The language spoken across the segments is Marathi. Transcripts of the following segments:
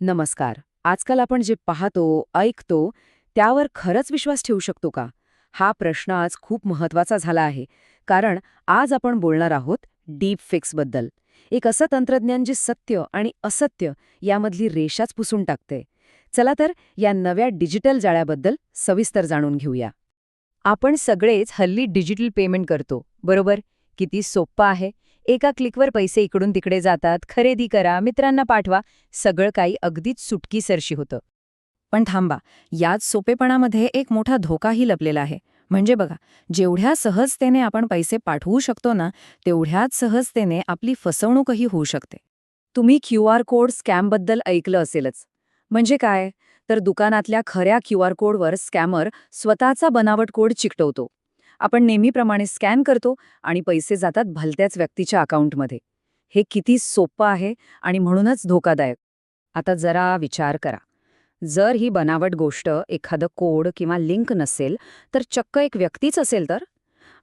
नमस्कार. आजकाल आपण जे पाहतो, ऐकतो, त्यावर खरंच विश्वास ठेवू शकतो का? हा प्रश्न आज खूप महत्वाचा झाला आहे. कारण आज आपण बोलणार आहोत डीप फेक्सबद्दल. एक असं तंत्रज्ञान जे सत्य आणि असत्य यामधली रेषाच पुसून टाकते. चला तर या नव्या डिजिटल जाळ्याबद्दल सविस्तर जाणून घेऊया. आपण सगळेच हल्ली डिजिटल पेमेंट करतो, बरोबर? किती सोपं आहे. एका क्लिकवर पैसे इकडून तिकडे जातात, खरेदी करा, मित्रांना पाठवा, सगळं काही अगदीच सुटकीसरशी होतं. पण थांबा, याच सोपेपणामध्ये एक मोठा धोकाही लपलेला आहे. म्हणजे बघा, जेवढ्या सहजतेने आपण पैसे पाठवू शकतो ना, तेवढ्याच सहजतेने आपली फसवणूकही होऊ शकते. तुम्ही QR कोड स्कॅमबद्दल ऐकलं असेलच. म्हणजे काय? तर दुकानातल्या खऱ्या QR कोडवर स्कॅमर स्वतःचा बनावट कोड चिकटवतो. आपण नेहमीप्रमाणे स्कॅन करतो आणि पैसे जातात भलत्याच व्यक्तीच्या अकाउंटमध्ये. हे किती सोपं आहे आणि म्हणूनच धोकादायक. आता जरा विचार करा. जर ही बनावट गोष्ट एखादं कोड किंवा लिंक नसेल, तर चक्क एक व्यक्तीच असेल तर?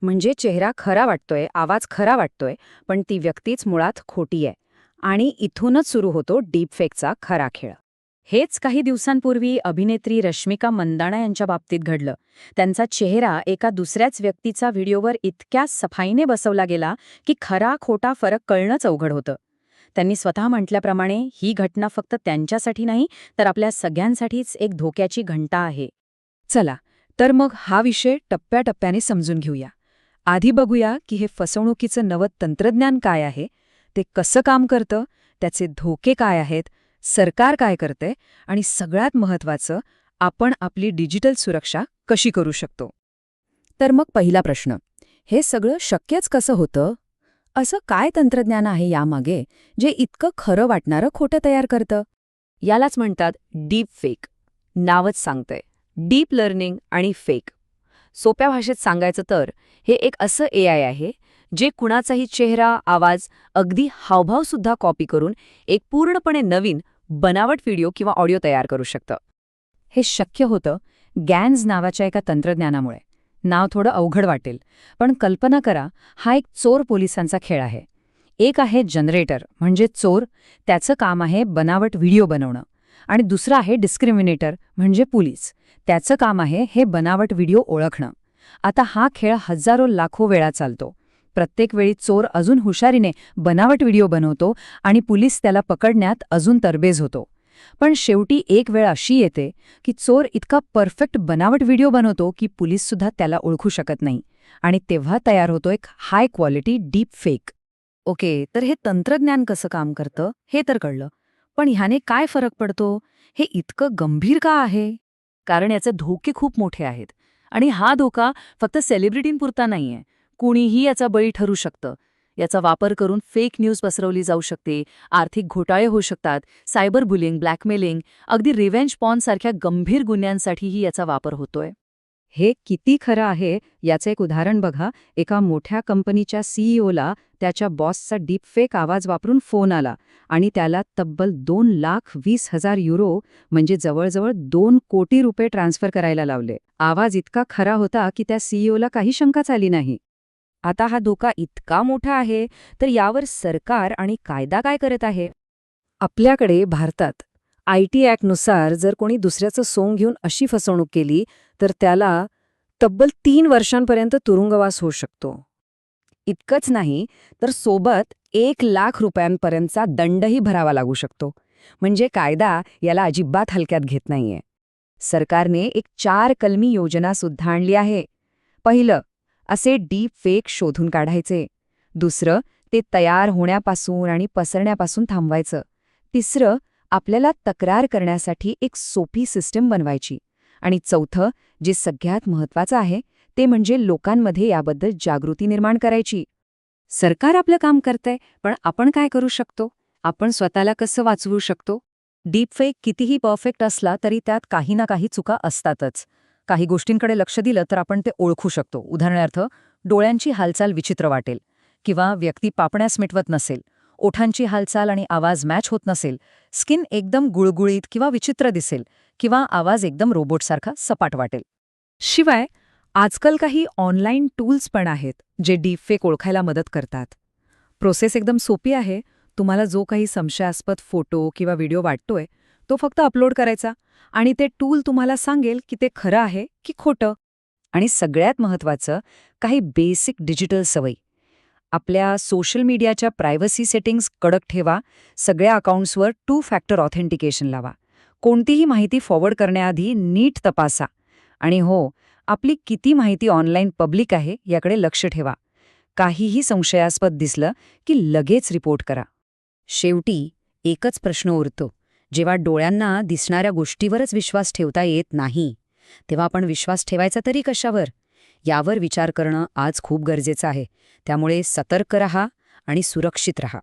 म्हणजे चेहरा खरा वाटतोय, आवाज खरा वाटतोय, पण ती व्यक्तीच मुळात खोटी आहे. आणि इथूनच सुरू होतो डीपफेकचा खरा खेळ. हेच काही दिवसांपूर्वी अभिनेत्री रश्मिका मंदाणा यांच्या बाबतीत घडलं. त्यांचा चेहरा एका दुसऱ्याच व्यक्तीचा व्हिडिओवर इतक्या सफाईने बसवला गेला की खरा खोटा फरक कळणंच अवघड होतं. त्यांनी स्वतः म्हटल्याप्रमाणे ही घटना फक्त त्यांच्यासाठी नाही, तर आपल्या सगळ्यांसाठीच एक धोक्याची घंटा आहे. चला, तर मग हा विषय टप्प्याटप्प्याने समजून घेऊया. आधी बघूया की हे फसवणुकीचं नवं तंत्रज्ञान काय आहे, ते कसं काम करतं, त्याचे धोके काय आहेत, सरकार काय करते आणि सगळ्यात महत्त्वाचं, आपण आपली डिजिटल सुरक्षा कशी करू शकतो. तर मग पहिला प्रश्न, हे सगळं शक्यच कसं होतं? असं काय तंत्रज्ञान आहे यामागे जे इतकं खरं वाटणारं खोटं तयार करतं? यालाच म्हणतात डीप फेक. नावच सांगतंय, डीप लर्निंग आणि फेक. सोप्या भाषेत सांगायचं तर हे एक असं AI आहे जे कुणाचाही चेहरा, आवाज, अगदी हावभावसुद्धा कॉपी करून एक पूर्णपणे नवीन बनावट व्हिडिओ किंवा ऑडिओ तयार करू शकतं. हे शक्य होतं गॅन्स नावाच्या एका तंत्रज्ञानामुळे. नाव थोडं अवघड वाटेल, पण कल्पना करा, हा एक चोर पोलिसांचा खेळ आहे. एक आहे जनरेटर म्हणजे चोर, त्याचं काम आहे बनावट व्हिडिओ बनवणं. आणि दुसरं आहे डिस्क्रिमिनेटर म्हणजे पोलीस, त्याचं काम आहे हे बनावट व्हिडिओ ओळखणं. आता हा खेळ हजारो लाखो वेळा चालतो. प्रत्येक वेळी चोर अजून हुशारीने बनावट व्हिडिओ बनवतो आणि पोलीस त्याला पकडण्यात अजून तरबेज होतो. पण शेवटी एक वेळ अशी येते की चोर इतका परफेक्ट बनावट व्हिडिओ बनवतो की पोलीससुद्धा त्याला ओळखू शकत नाही. आणि तेव्हा तयार होतो एक high quality deep fake. Okay, तर हे तंत्रज्ञान कसं काम करतं हे तर कळलं. पण ह्याने काय फरक पडतो? हे इतकं गंभीर का आहे? कारण याचे धोके खूप मोठे आहेत. आणि हा धोका फक्त सेलिब्रिटींपुरता नाहीये. कुणीही याचा बळी ठरू शकतं. याचा वापर करून फेक न्यूज पसरवली जाऊ शकते, आर्थिक घोटाळे होऊ शकतात, सायबर बुलिंग, ब्लॅकमेलिंग, अगदी रिव्हेंज पॉर्न सारख्या गंभीर गुन्ह्यांसाठीही याचा वापर होतोय. हे किती खरं आहे याचं एक उदाहरण बघा. एका मोठ्या कंपनीच्या CEOला त्याच्या बॉसचा डीपफेक आवाज वापरून फोन आला आणि त्याला तब्बल 2,20,000 युरो म्हणजे जवळजवळ 2 कोटी रुपये ट्रान्स्फर करायला लावले. आवाज इतका खरा होता की त्या CEOला काही शंकाच आली नाही. आता हा धोका इतका मोठा आहे, तर यावर सरकार आणि कायदा काय करत आहे? आपल्याकडे भारतात IT ॲक्टनुसार जर कोणी दुसऱ्याचं सोंग घेऊन अशी फसवणूक केली, तर त्याला तब्बल 3 वर्षांपर्यंत तुरुंगवास होऊ शकतो. इतकंच नाही, तर सोबत 1,00,000 रुपयांपर्यंतचा दंडही भरावा लागू शकतो. म्हणजे कायदा याला अजिबात हलक्यात घेत नाहीये. सरकारने एक 4 कलमी योजना सुद्धा आणली आहे. पहिलं, असे डीप फेक शोधून काढायचे. दुसरं, ते तयार होण्यापासून आणि पसरण्यापासून थांबवायचं. तिसरं, आपल्याला तक्रार करण्यासाठी एक सोपी सिस्टम बनवायची. आणि चौथं, जे सगळ्यात महत्त्वाचं आहे, ते म्हणजे लोकांमध्ये याबद्दल जागृती निर्माण करायची. सरकार आपलं काम करतंय, पण आपण काय करू शकतो? आपण स्वतःला कसं वाचवू शकतो? डीपफेक कितीही परफेक्ट असला तरी त्यात काही ना काही चुका असतातच. काही गोष्टींकडे लक्ष दिलं तर आपण ते ओळखू शकतो. उदाहरणार्थ, डोळ्यांची हालचाल विचित्र वाटेल, किंवा व्यक्ती पापण्यास मिटवत नसेल, ओठांची हालचाल आणि आवाज मॅच होत नसेल, स्किन एकदम गुळगुळीत किंवा विचित्र दिसेल, किंवा आवाज एकदम रोबोटसारखा सपाट वाटेल. शिवाय आजकाल काही ऑनलाईन टूल्स पण आहेत जे डीपफेक ओळखायला मदत करतात. प्रोसेस एकदम सोपी आहे. तुम्हाला जो काही संशयास्पद फोटो किंवा व्हिडिओ वाटतोय तो फक्त अपलोड करायचा आणि ते टूल तुम्हाला सांगेल की ते खरं आहे की खोटं. आणि सगळ्यात महत्त्वाचं, काही बेसिक डिजिटल सवयी. आपल्या सोशल मीडियाच्या प्रायव्हसी सेटिंग्ज कडक ठेवा. सगळ्या अकाउंट्सवर 2 फॅक्टर ऑथेंटिकेशन लावा. कोणतीही माहिती फॉरवर्ड करण्याआधी नीट तपासा. आणि हो, आपली किती माहिती ऑनलाईन पब्लिक आहे याकडे लक्ष ठेवा. काहीही संशयास्पद दिसलं की लगेच रिपोर्ट करा. शेवटी एकच प्रश्न उरतो. जेव्हा डोळ्यांना दिसणाऱ्या गोष्टीवरच विश्वास ठेवता येत नाही, तेव्हा आपण विश्वास ठेवायचा तरी कशावर? यावर विचार करणं आज खूप गरजेचं आहे. त्यामुळे सतर्क रहा आणि सुरक्षित रहा.